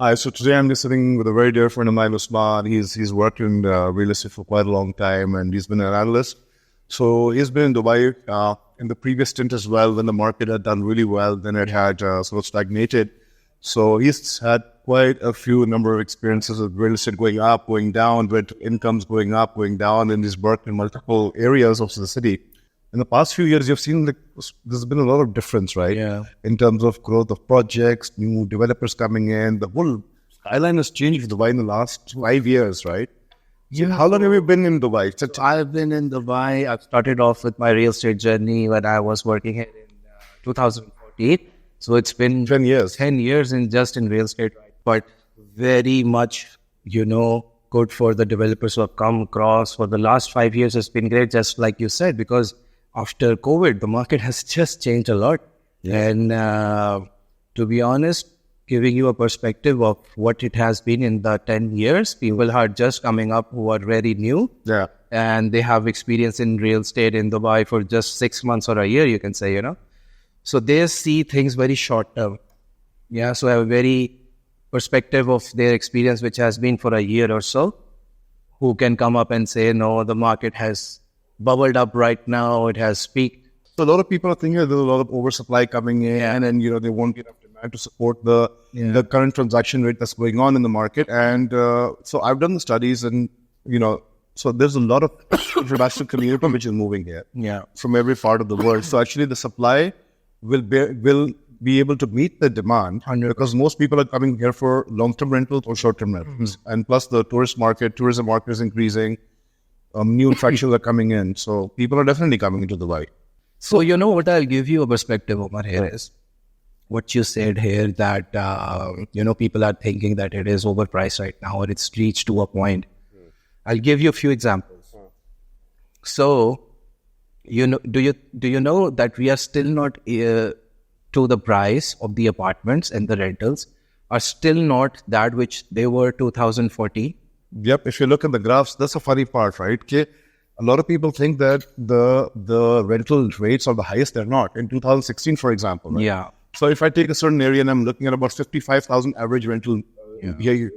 Hi, so today I'm just sitting with a very dear friend of mine, Usman. He's worked in real estate for quite a long time, and he's been an analyst. So he's been in Dubai in the previous stint as well, when the market had done really well. Then it had sort of stagnated. So he's had quite a few number of experiences of real estate going up, going down, with incomes going up, going down, and he's worked in multiple areas of the city. In the past few years, you've seen there's been a lot of difference, right? Yeah. In terms of growth of projects, new developers coming in. The whole skyline has changed in Dubai in the last 5 years, right? So how long have you been in Dubai? I've been in Dubai. I've started off with my real estate journey when I was working here in 2014. So it's been 10 years. 10 years in real estate, right? But very much, good for the developers who have come across. For the last 5 years, it's been great, just like you said, because after COVID, the market has just changed a lot. Yeah. And to be honest, giving you a perspective of what it has been in the 10 years, people are just coming up who are very new. Yeah. And they have experience in real estate in Dubai for just 6 months or a year, you can say, So they see things very short term. Yeah. So I have a very perspective of their experience, which has been for a year or so, who can come up and say, no, the market has bubbled up right now. It has peaked. So a lot of people are thinking there's a lot of oversupply coming in, and they won't get enough demand to support the current transaction rate that's going on in the market. And so I've done the studies, and so there's a lot of international community which is moving here, from every part of the world. So actually, the supply will be able to meet the demand 100%. Because most people are coming here for long-term rentals or short-term rentals, and plus the tourism market is increasing. New attractions are coming in, so people are definitely coming into Dubai. So what I'll give you a perspective, Omar, here is what you said here that people are thinking that it is overpriced right now or it's reached to a point. I'll give you a few examples. So do you know that we are still not to the price of the apartments, and the rentals are still not that which they were 2014? Yep. If you look at the graphs, that's a funny part, right? Okay. A lot of people think that the rental rates are the highest. They're not. In 2016, for example. Right? Yeah. So if I take a certain area and I'm looking at about 55,000 average rental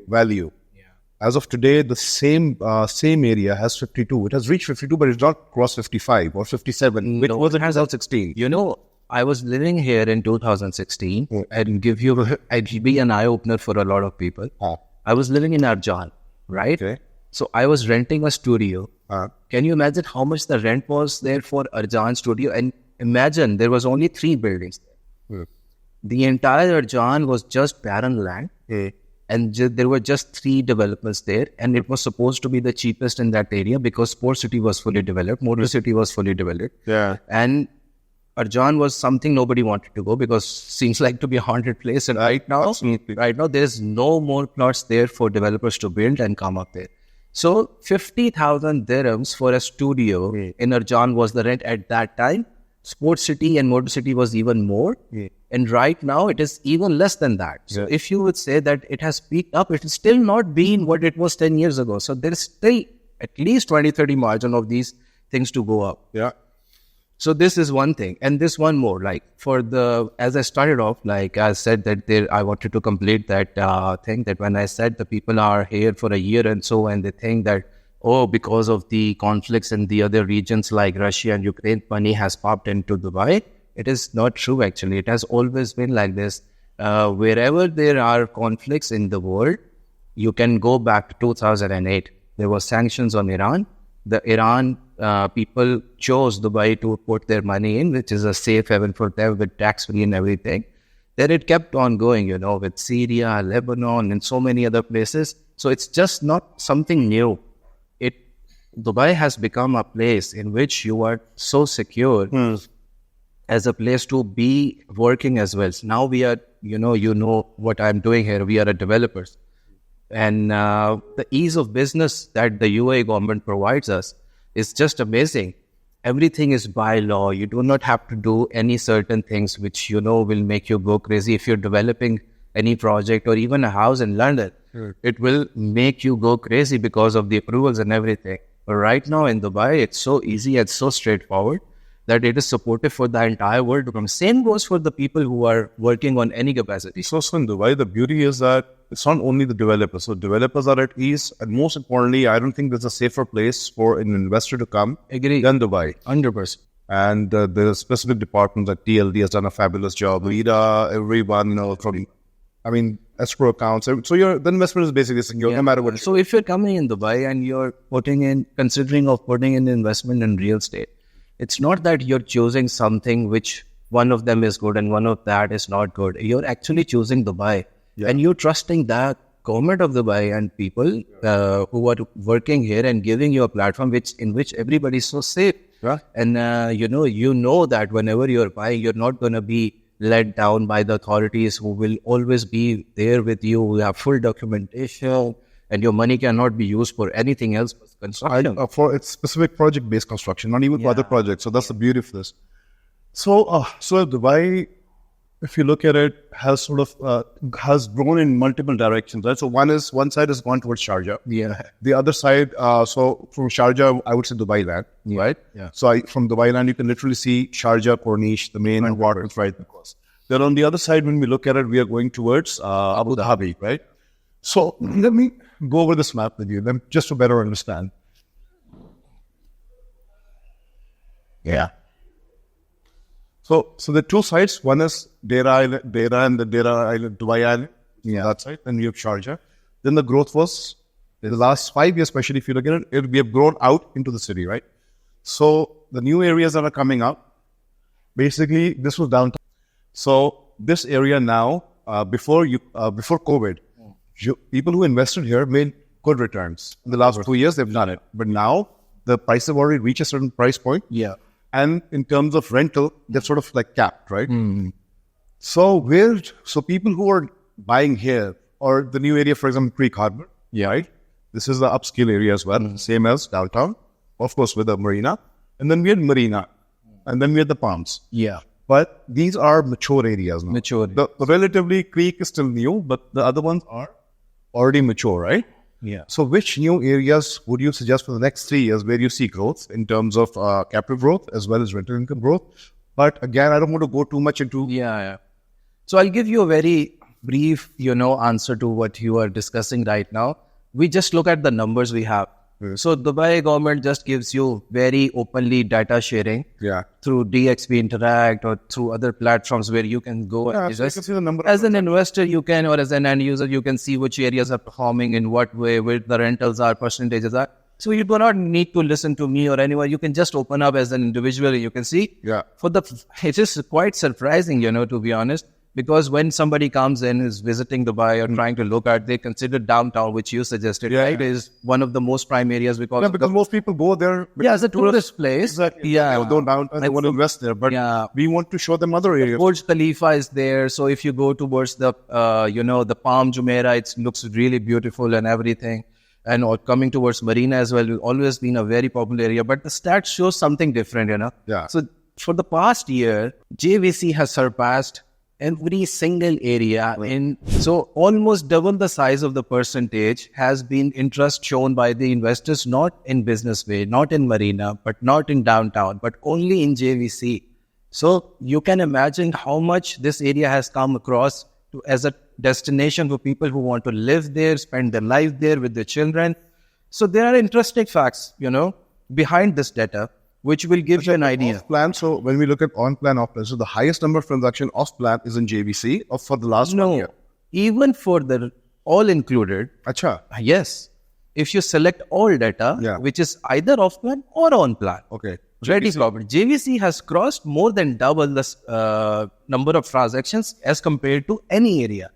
value. Yeah. As of today, the same area has 52. It has reached 52, but it's not crossed 55 or 57, which was in 2016. I was living here in 2016 and I'd be an eye-opener for a lot of people. I was living in Arjan, right? Okay. So I was renting a studio. Can you imagine how much the rent was there for Arjan studio? And imagine there was only 3 buildings there. The entire Arjan was just barren land. And there were just 3 developers there. And it was supposed to be the cheapest in that area because Sport City was fully developed. Motor City was fully developed. Yeah. And Arjan was something nobody wanted to go because seems like to be a haunted place. And right now, there's no more plots there for developers to build and come up there. So 50,000 dirhams for a studio in Arjan was the rent at that time. Sport City and Motor City was even more. And right now it is even less than that. So if you would say that it has peaked up, it is still not been what it was 10 years ago. So there is still at least 20-30 margin of these things to go up. Yeah. So this is one thing. And this one more, as I started off, I said that I wanted to complete that thing that when I said the people are here for a year and they think that, because of the conflicts in the other regions like Russia and Ukraine, money has popped into Dubai. It is not true, actually. It has always been like this. Wherever there are conflicts in the world, you can go back to 2008. There were sanctions on Iran. The Iran people chose Dubai to put their money in, which is a safe haven for them with tax-free and everything. Then it kept on going, with Syria, Lebanon, and so many other places. So it's just not something new. Dubai has become a place in which you are so secure as a place to be working as well. So now we are, you know what I'm doing here. We are developers. And the ease of business that the UAE government provides us is just amazing. Everything is by law. You do not have to do any certain things which will make you go crazy. If you're developing any project or even a house in London, it will make you go crazy because of the approvals and everything. But right now in Dubai, it's so easy and so straightforward that it is supportive for the entire world to come. Same goes for the people who are working on any capacity. So in Dubai, the beauty is that it's not only the developers. So developers are at ease. And most importantly, I don't think there's a safer place for an investor to come Agree. than Dubai. 100%. And there are specific departments like TLD has done a fabulous job. Lida, everyone, escrow accounts. So the investment is basically secure no matter what. So if you're coming in Dubai and you're considering of putting in investment in real estate, it's not that you're choosing something which one of them is good and one of that is not good. You're actually choosing Dubai and you're trusting the government of Dubai and people who are working here and giving you a platform in which everybody is so safe. Yeah. And you know that whenever you're buying, you're not going to be led down by the authorities who will always be there with you. We have full documentation and your money cannot be used for anything else but construction. For its specific project-based construction, not even for other projects. So that's the beauty of this. So Dubai, if you look at it, has sort of has grown in multiple directions. Right? So one side has gone towards Sharjah. Yeah. The other side, so from Sharjah, I would say Dubai land, right? Yeah. So from Dubai land, you can literally see Sharjah, Corniche, the main waterfront, right? Across. Then on the other side, when we look at it, we are going towards Abu Dhabi, right? So let me go over this map with you, just to better understand. Yeah. So the two sides, one is Deira and the Deira Island, Dubai Island, that side. Then we have Sharjah. Then the growth was, in the last 5 years, especially if you look at it, we have grown out into the city, right? So the new areas that are coming up, basically this was downtown. So this area now, before COVID, people who invested here made good returns. In the last 2 years, they've done it. But now the prices have already reached a certain price point. Yeah. And in terms of rental, they're sort of like capped, right? So people who are buying here, or the new area, for example, Creek Harbor, right? This is the upscale area as well, same as downtown, of course, with the marina. And then we had Marina, and then we had the Palms. Yeah. But these are mature areas now. The relatively Creek is still new, but the other ones are already mature, right? Yeah. So which new areas would you suggest for the next 3 years where you see growth in terms of capital growth as well as rental income growth? But again, I don't want to go too much into... Yeah. So I'll give you a very brief, answer to what you are discussing right now. We just look at the numbers we have. So Dubai government just gives you very openly data sharing through DXB Interact or through other platforms where you can go and so you can see the number as an investor you can, or as an end user you can see which areas are performing in what way, where the rentals are, percentages are. So you do not need to listen to me or anyone. You can just open up as an individual. You can see. It is quite surprising, to be honest. Because when somebody comes in, is visiting Dubai or trying to look at, they consider downtown, which you suggested, right? Is one of the most prime areas because most people go there. As a tourist place. Exactly. Yeah. They don't they want to invest there, but we want to show them other areas. Burj Khalifa is there. So if you go towards the, the Palm Jumeirah, it looks really beautiful and everything. And coming towards Marina as well, it's always been a very popular area. But the stats show something different, So for the past year, JVC has surpassed every single area so almost double the size of the percentage has been interest shown by the investors, not in business way, not in Marina, but not in downtown, but only in JVC. So you can imagine how much this area has come across as a destination for people who want to live there, spend their life there with their children. So there are interesting facts, behind this data, which will give you an idea. Off-plan, so when we look at on-plan, off-plan, so the highest number of transaction off-plan is in JVC for the last 1 year. Even for the all included. Acha. Yes. If you select all data, which is either off-plan or on-plan. Okay. JVC has crossed more than double the number of transactions as compared to any area.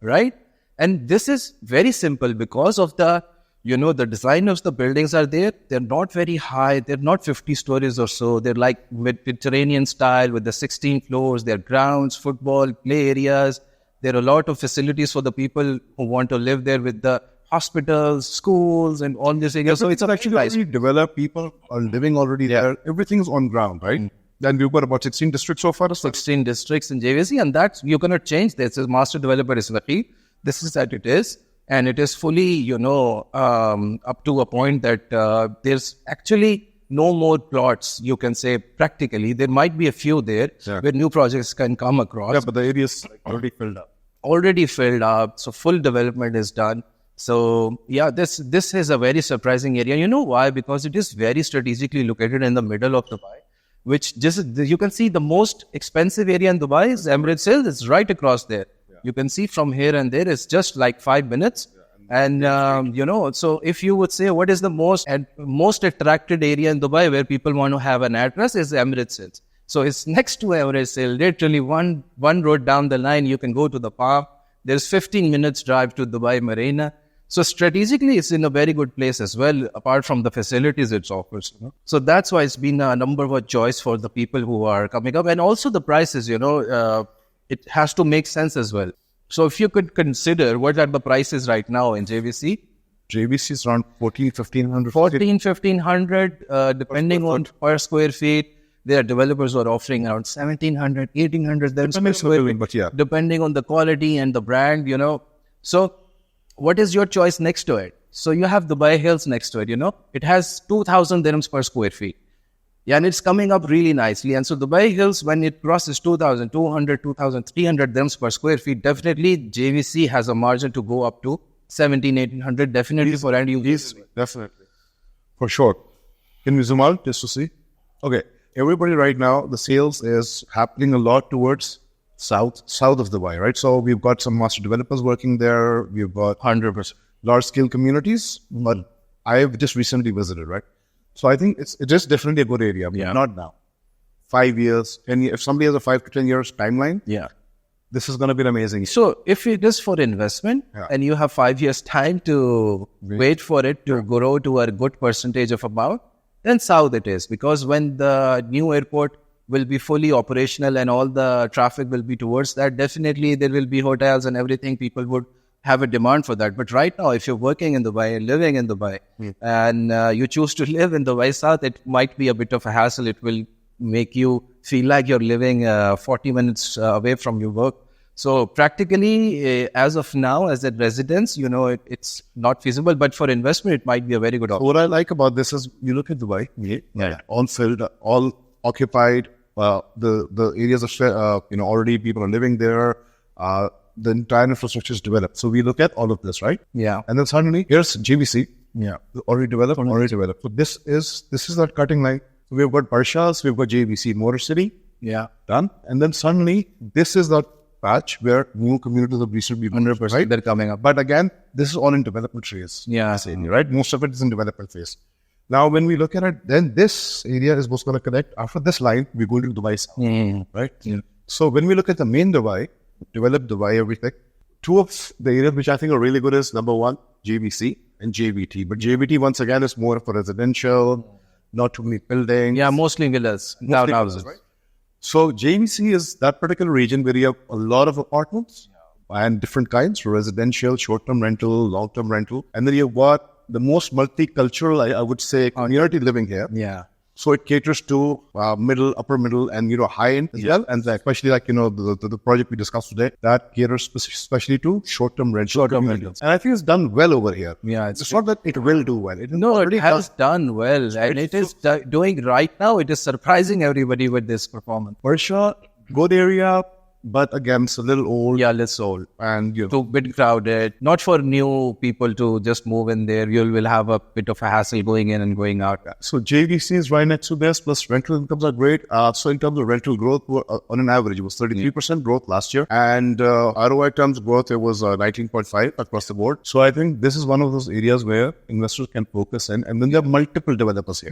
Right? And this is very simple because of the the design of the buildings are there. They're not very high. They're not 50 stories or so. They're like Mediterranean style with the 16 floors. They're grounds, football, play areas. There are a lot of facilities for the people who want to live there with the hospitals, schools, and all this area. So it's actually already developed. People are living already there. Everything's on ground, right? Then we've got about 16 districts so far. 16 districts in JVC, and that's you're going to change this. As master developer is lucky. This is that it is. And it is fully, up to a point that there's actually no more plots, you can say, practically. There might be a few there where new projects can come across. Yeah, but the area is already filled up. already filled up. So full development is done. So yeah, this is a very surprising area. You know why? Because it is very strategically located in the middle of Dubai, which just you can see the most expensive area in Dubai is Emirates Hills. It's right across there. Yeah. You can see from here and there. It's just like 5 minutes. Yeah. And you know, so if you would say what is the most attracted area in Dubai where people want to have an address is Emirates Hills. So it's next to Emirates Hill. Literally one road down the line, you can go to the park. There's 15 minutes drive to Dubai Marina. So strategically, it's in a very good place as well, apart from the facilities it offers. You know? So that's why it's been a number one choice for the people who are coming up. And also the prices, you know, it has to make sense as well. So if you could consider what are the prices right now in JVC? JVC is around 1,500. 1,500, depending on per square feet. There are developers who are offering around 1,700, 1,800. Depending on the quality and the brand, you know. So what is your choice next to it? So you have Dubai Hills next to it, you know. It has 2,000 dirhams per square feet. Yeah, and it's coming up really nicely. And so Dubai Hills, when it crosses 2,200, 2,300 dirhams per square feet, definitely JVC has a margin to go up to 1,700, 1,800, definitely for end users. Definitely. For sure. Can we zoom out just to see? Okay. Everybody right now, the sales is happening a lot towards south of Dubai, right? So we've got some master developers working there. We've got 100% large-scale communities, but I've just recently visited, right? So I think it is definitely a good area, but not now. 5 years, 10 years. If somebody has a 5 to 10 years timeline, this is going to be an amazing. So if it is for investment and you have 5 years time to wait for it to grow to a good percentage of amount, then south it is. Because when the new airport will be fully operational and all the traffic will be towards that, definitely there will be hotels and everything. People would have a demand for that. But right now, if you're working in Dubai and living in Dubai and you choose to live in Dubai South, it might be a bit of a hassle. It will make you feel like you're living 40 minutes away from your work. So practically, as of now, as a residence, you know, it's not feasible. But for investment, it might be a very good option. What I like about this is you look at Dubai, all filled, all occupied. The areas of already people are living there. The entire infrastructure is developed. So we look at all of this, right? Yeah. And then suddenly here's JVC. Yeah. Already developed. So this is that cutting line. So we've got Barshas, we've got JVC, Motor City. Yeah. Done. And then suddenly this is that patch where new communities have recently been 100%, right? They're coming up. But again, this is all in development phase. Yeah. Right? Most of it is in development phase. Now, when we look at it, then this area is what's going to connect. After this line, we go to Dubai South, right? Yeah. So when we look at the main Dubai, developed Dubai, everything, two of the areas which I think are really good is number one, JVC and JVT. But JVT, once again, is more for residential, not too many buildings. Yeah, mostly villas, townhouses. Right? So JVC is that particular region where you have a lot of apartments and different kinds, residential, short-term rental, long-term rental. And then you've got the most multicultural, I would say, community living here. Yeah. So it caters to middle, upper middle, and, high end as well. And especially like, the project we discussed today, that caters especially to short-term rentals. And I think it's done well over here. Yeah. It's not that it will do well. It has done well. And it is doing right now. It is surprising everybody with this performance. For sure, good area. But again, it's a little old. Yeah, less old. And, too bit crowded. Not for new people to just move in there. You will have a bit of a hassle going in and going out. Yeah. So JVC is right next to this, plus rental incomes are great. So in terms of rental growth, on an average, it was 33% growth last year. And ROI terms growth, it was 19.5 across the board. So I think this is one of those areas where investors can focus in. And then there are multiple developers here.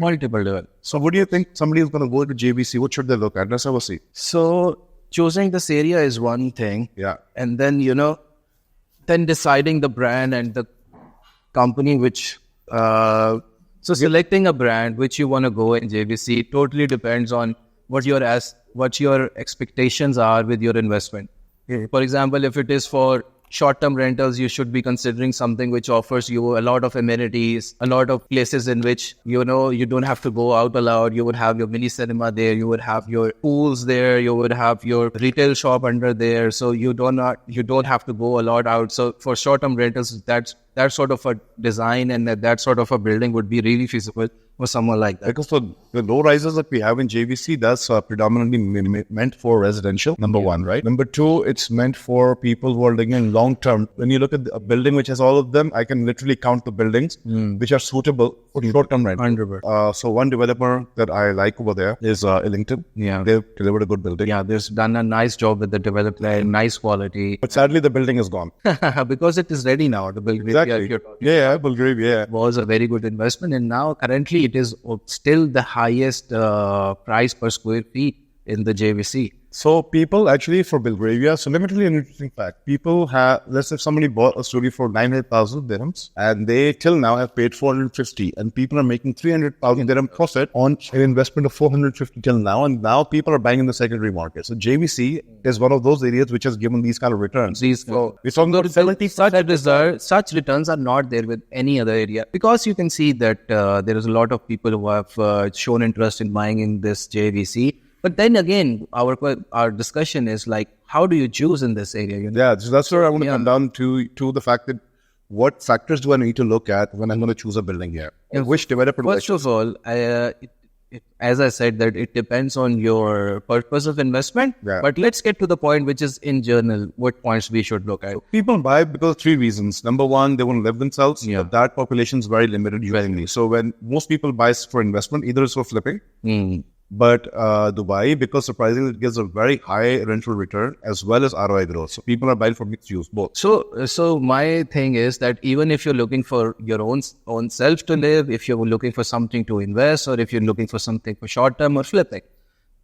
So what do you think somebody is going to go to JVC? What should they look at? Let's have a see. So choosing this area is one thing. Yeah. And then, then deciding the brand and the company which, selecting a brand which you want to go in JVC totally depends on what your expectations are with your investment. For example, if it is for short-term rentals, you should be considering something which offers you a lot of amenities, a lot of places in which, you don't have to go out a lot. You would have your mini cinema there. You would have your pools there. You would have your retail shop under there. So you don't have to go a lot out. So for short-term rentals, that's that sort of a design and that sort of a building would be really feasible for someone like that. Because the low rises that we have in JVC, that's predominantly meant for residential, number one, right? Number two, it's meant for people who are living in long term. When you look at a building which has all of them, I can literally count the buildings which are suitable for short term rent. 100%. So one developer that I like over there is Ellington. Yeah. They've delivered a good building. Yeah, they've done a nice job with the development, nice quality. But sadly, the building is gone. Because it is ready now. The building Exactly. Yeah, Belgravia. Was a very good investment, and now currently it is still the highest price per square feet in the JVC. So people actually for Belgravia, so let me tell you an interesting fact. People have, let's say somebody bought a studio for 900,000 dirhams and they till now have paid 450 and people are making 300,000 dirham profit on an investment of 450 till now, and now people are buying in the secondary market. So JVC is one of those areas which has given these kind of returns. So we're talking about 70 such returns are not there with any other area, because you can see that there is a lot of people who have shown interest in buying in this JVC. But then again, our discussion is like, how do you choose in this area? Yeah, so that's where I want to come down to the fact that what factors do I need to look at when I'm going to choose a building here? Which developer? First of all, as I said, that it depends on your purpose of investment. Yeah. But let's get to the point, which is in general, what points we should look at. People buy because of three reasons. Number one, they want to live themselves. Yeah. But that population is very limited usually. So when most people buy for investment, either it's for flipping. But Dubai, because surprisingly, it gives a very high rental return as well as ROI growth. So people are buying for mixed use, both. So my thing is that even if you're looking for your own self to live, if you're looking for something to invest, or if you're looking for something for short term or flipping,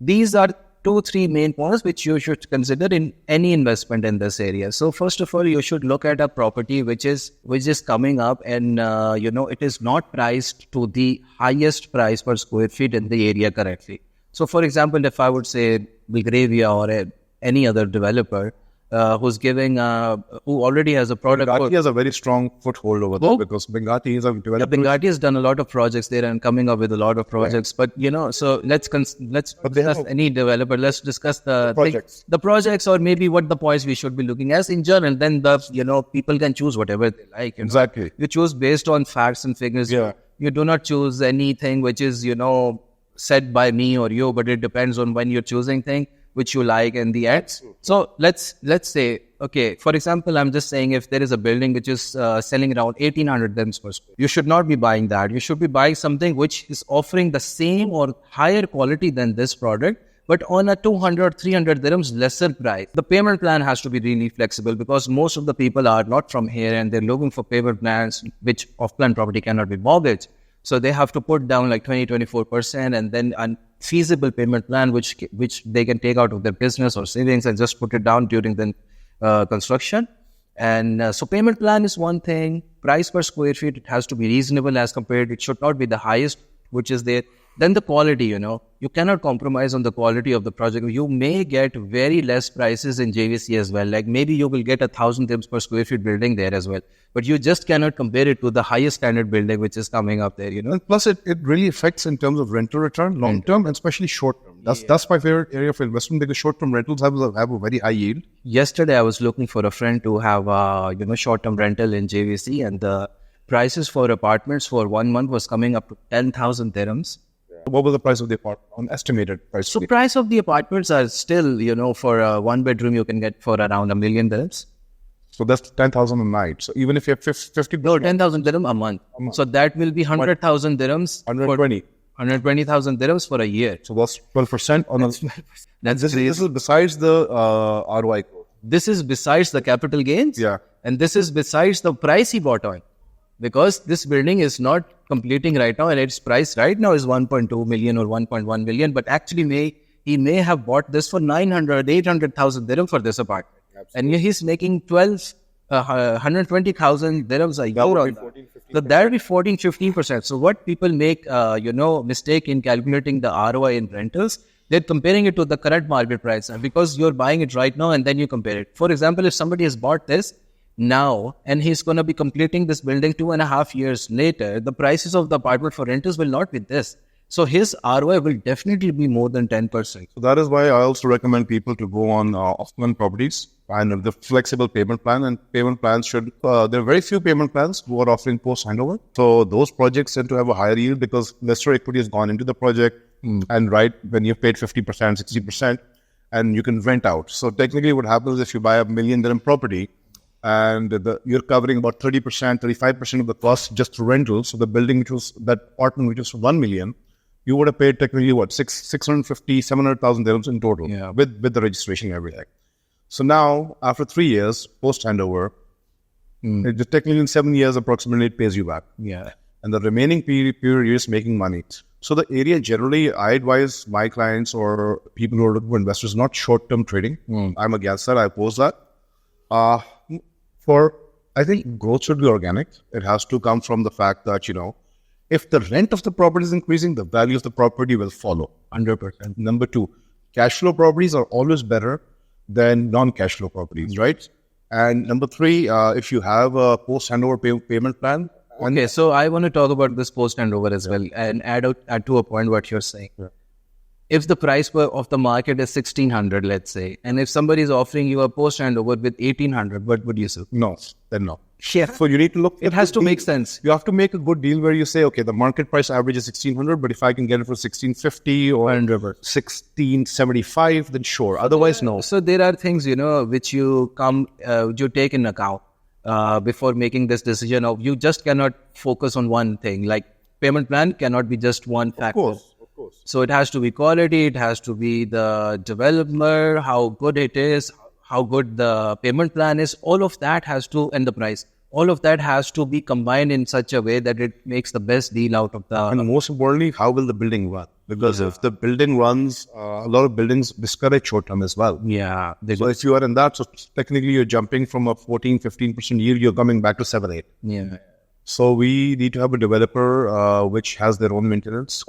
these are 2-3 main points which you should consider in any investment in this area. So first of all, you should look at a property which is coming up, and it is not priced to the highest price per square feet in the area currently. So for example, if I would say Belgravia or any other developer who's giving who already has a product. Bengati has a very strong foothold over there because Bengati is a developer. Bengati has done a lot of projects there and coming up with a lot of projects. Right. But so let's discuss any developer. Let's discuss the projects, or maybe what the points we should be looking at in general. Then people can choose whatever they like. Exactly. You choose based on facts and figures. Yeah. You do not choose anything which is said by me or you, but it depends on when you're choosing thing which you like and the ads. So let's say, okay, for example, I'm just saying if there is a building which is selling around 1800 dirhams per square, you should not be buying that. You should be buying something which is offering the same or higher quality than this product, but on a 200, 300 dirhams lesser price. The payment plan has to be really flexible because most of the people are not from here and they're looking for payment plans which off-plan property cannot be mortgaged. So they have to put down like 20-24% and then a feasible payment plan which they can take out of their business or savings and just put it down during the construction. And so payment plan is one thing. Price per square feet, it has to be reasonable as compared. It should not be the highest which is there. Then the quality, you cannot compromise on the quality of the project. You may get very less prices in JVC as well. Like maybe you will get 1,000 dirhams per square feet building there as well. But you just cannot compare it to the highest standard building which is coming up there, And plus, it really affects in terms of rental return, long term, and especially short term. That's my favorite area of investment because short term rentals have a very high yield. Yesterday, I was looking for a friend to have short term rental in JVC, and the prices for apartments for 1 month was coming up to 10,000 dirhams. What was the price of the apartment on estimated price? So price of the apartments are still, for a 1 bedroom, you can get for around $1 million dirhams. So that's 10,000 a night. So even if you have 50... No, 10,000 dirham a month. So that will be 100,000 dirhams. 120,000 dirhams for a year. So that's 12% on That's this is besides the ROI growth. This is besides the capital gains. Yeah. And this is besides the price he bought on. Because this building is not completing right now and its price right now is 1.2 million or 1.1 million. But actually he may have bought this for 800,000 dirham for this apartment. Absolutely. And he's making 120,000 dirhams a year on that. So that will be 14-15%. So what people make, mistake in calculating the ROI in rentals, they're comparing it to the current market price. And because you're buying it right now and then you compare it. For example, if somebody has bought this now and he's going to be completing this building 2.5 years later, the prices of the apartment for rentals will not be this. So his ROI will definitely be more than 10%. So that is why I also recommend people to go on off-plan properties. and the flexible payment plan. And payment plans should, there are very few payment plans who are offering post handover. So those projects tend to have a higher yield because investor equity has gone into the project. And when you've paid 50%, 60%, and you can rent out. So technically what happens if you buy $1 million property and you're covering about 30%, 35% of the cost just through rental. So the building, that apartment, which was 1 million, you would have paid technically 650, 700,000 dirhams in total with the registration and everything. So now after 3 years, post handover, technically in 7 years, approximately it pays you back. Yeah. And the remaining period you're just making money. So the area generally, I advise my clients or people who are looking for investors, not short-term trading. I'm against that. I oppose that. I think growth should be organic. It has to come from the fact that, if the rent of the property is increasing, the value of the property will follow 100%. Number two, cash flow properties are always better than non-cash flow properties, right? And number three, if you have a post-handover payment plan. Okay, so I want to talk about this post-handover as well and add to a point what you're saying. Yeah. If the price of the market is 1,600, let's say, and if somebody is offering you a post-handover with 1,800, what would you say? No, then no. Yeah. So you need to look. It has to make sense. You have to make a good deal where you say, okay, the market price average is 1,600, but if I can get it for 1,650 or 1,675, then sure. Otherwise, no. So there are things, which you take in account before making this decision of you just cannot focus on one thing. Like payment plan cannot be just one factor. Of course. So it has to be quality, it has to be the developer, how good it is, how good the payment plan is, all of that has to, and the price, all of that has to be combined in such a way that it makes the best deal out of the... And most importantly, how will the building run? Because if the building runs, a lot of buildings discourage short-term as well. Yeah. So if you are in that, so technically you're jumping from a 14-15% yield, you're coming back to 7-8. Yeah. So we need to have a developer which has their own maintenance.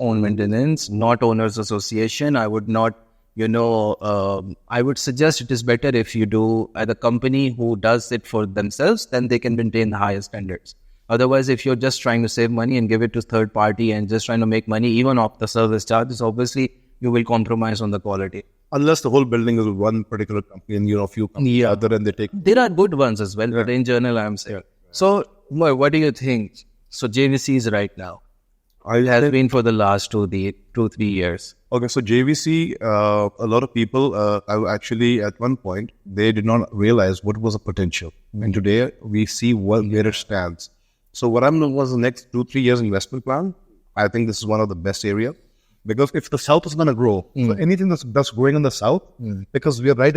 Not owners association. I would not, I would suggest it is better if you do at a company who does it for themselves, then they can maintain the highest standards. Otherwise, if you're just trying to save money and give it to third party and just trying to make money even off the service charges, obviously you will compromise on the quality. Unless the whole building is one particular company and a few companies other and they take... There are good ones as well, but in general, I'm saying. Yeah. So, what do you think? So, JVCs right now, it has been for the last 2-3 years. Okay, so JVC, a lot of people, actually at one point, they did not realize what was the potential. And today, we see where it stands. So, what I'm doing was the next 2-3 years investment plan. I think this is one of the best areas. Because if the South is going to grow, so anything that's growing in the South, because we are not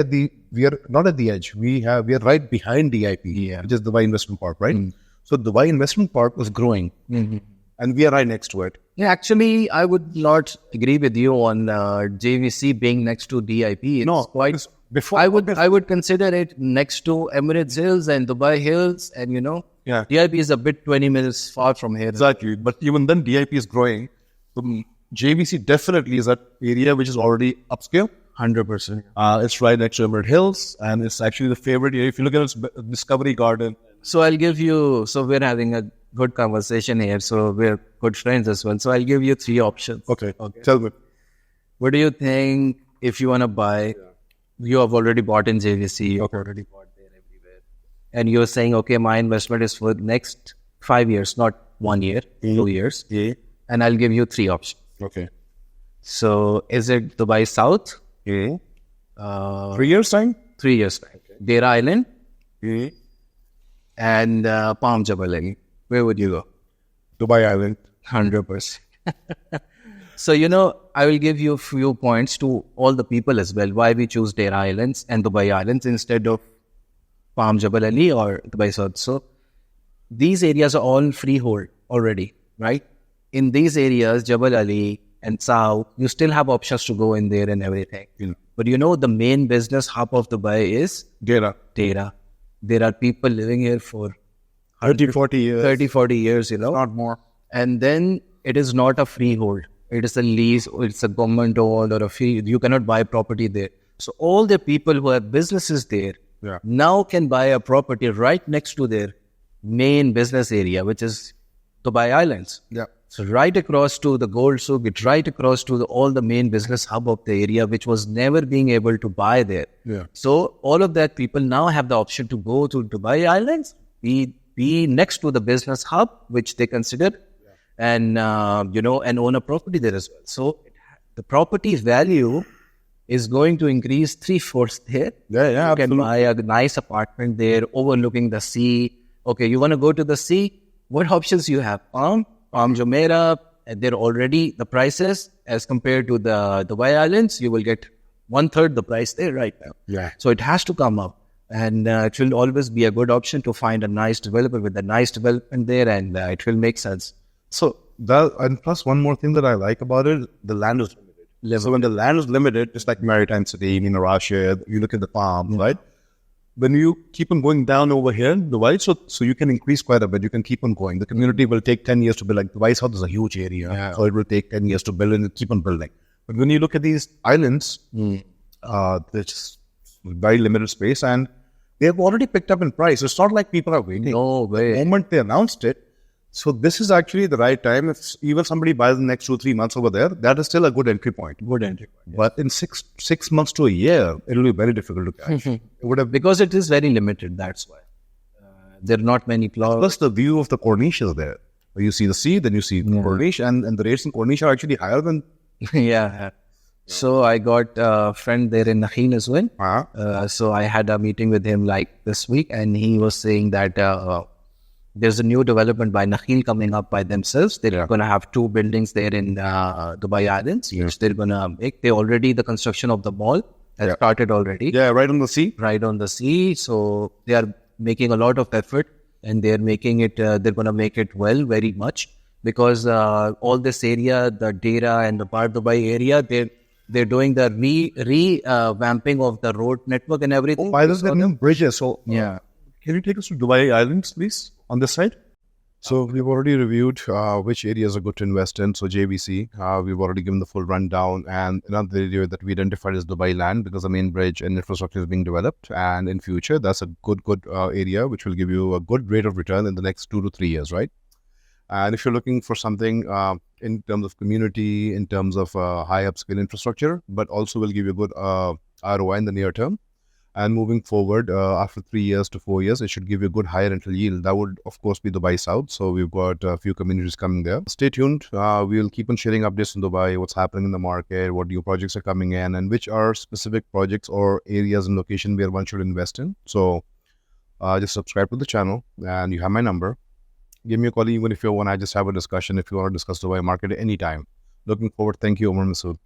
at the edge. We are right behind DIP, which is Dubai Investment Park, right? So Dubai Investment Park was growing, and we are right next to it. Yeah, actually, I would not agree with you on JVC being next to DIP. It's quite before. I would consider it next to Emirates Hills and Dubai Hills, and DIP is a bit 20 minutes far from here. Exactly, but even then, DIP is growing. JVC definitely is that area which is already upscale. 100%. It's right next to Emerald Hills, and it's actually the favorite area. If you look at its Discovery Garden. So I'll give you, so we're having a good conversation here. So we're good friends as well. So I'll give you 3 options. Okay. Tell me. What do you think if you want to buy? Yeah. You have already bought in JVC. You've already bought there everywhere. And you're saying, okay, my investment is for the next 5 years, not 1 year, 2 years. Yeah. And I'll give you 3 options. Okay. So is it Dubai South? Yeah. 3 years time? 3 years time. Okay. Deira Island? Yeah. And Palm Jabal Ali. Where would you go? Dubai Island. 100%. So, I will give you a few points to all the people as well. Why we choose Deira Islands and Dubai Islands instead of Palm Jabal Ali or Dubai South. So, these areas are all freehold already, right? In these areas, Jabal Ali and South, you still have options to go in there and everything. But the main business hub of Dubai is Deira. There are people living here for 30-40 years. Not more. And then it is not a freehold. It is a lease, or it's a government owned or a free. You cannot buy property there. So all the people who have businesses there now can buy a property right next to their main business area, which is Dubai Islands. Yeah. So right across to the gold souk, it's right across to all the main business hub of the area, which was never being able to buy there. Yeah. So all of that people now have the option to go to Dubai Islands, be next to the business hub, which they consider, and and own a property there as well. So the property value is going to increase 3/4 there. Yeah, You can buy a nice apartment there overlooking the sea. Okay, you want to go to the sea? What options you have? Palm, Jumeirah, they're already the prices as compared to the Dubai Islands, you will get 1/3 the price there right now. Yeah. So it has to come up. And it will always be a good option to find a nice developer with a nice development there, and it will make sense. So and plus one more thing that I like about it, the land is limited. So when the land is limited, just like Maritime City, Russia, you look at the farm, right? When you keep on going down over here, Dubai, so you can increase quite a bit. You can keep on going. The community will take 10 years to build. Like Dubai South is a huge area, so it will take 10 years to build and keep on building. But when you look at these islands, there's just very limited space, and they've already picked up in price. It's not like people are waiting. No way. The moment they announced it, so this is actually the right time. If even somebody buys the next 2-3 months over there, that is still a good entry point. Good entry point. Yes. But in six months to a year, it will be very difficult to catch. It would have Because it is very limited, that's why. There are not many plots. plus the view of the Corniche is there. Where you see the sea, then you see the Corniche, and the rates in Corniche are actually higher than. Yeah. So I got a friend there in Nakheel as well. So I had a meeting with him like this week, and he was saying that there's a new development by Nakheel coming up by themselves. They're going to have 2 buildings there in Dubai Islands, which they're going to make. The construction of the mall has started already. Yeah, right on the sea. Right on the sea. So they are making a lot of effort, and they're making it, they're going to make it well, very much, because all this area, the Dera and the Par Dubai area, they're doing the revamping of the road network and everything. Why does there new bridges? So Yeah. can you take us to Dubai Islands, please, on this side? So we've already reviewed which areas are good to invest in. So JVC, we've already given the full rundown, and another area that we identified is Dubai land, because the main bridge and infrastructure is being developed, and in future that's a good area which will give you a good rate of return in the next 2 to 3 years, right? And if you're looking for something in terms of community, in terms of high upscale infrastructure, but also will give you a good ROI in the near term, and moving forward after 3 years to 4 years, it should give you a good higher rental yield. That would, of course, be Dubai South. So we've got a few communities coming there. Stay tuned. We'll keep on sharing updates in Dubai, what's happening in the market, what new projects are coming in, and which are specific projects or areas and location where one should invest in. So just subscribe to the channel, and you have my number. Give me a call even if you want to just have a discussion, if you want to discuss Dubai market at any time. Looking forward. Thank you, Omar Masood.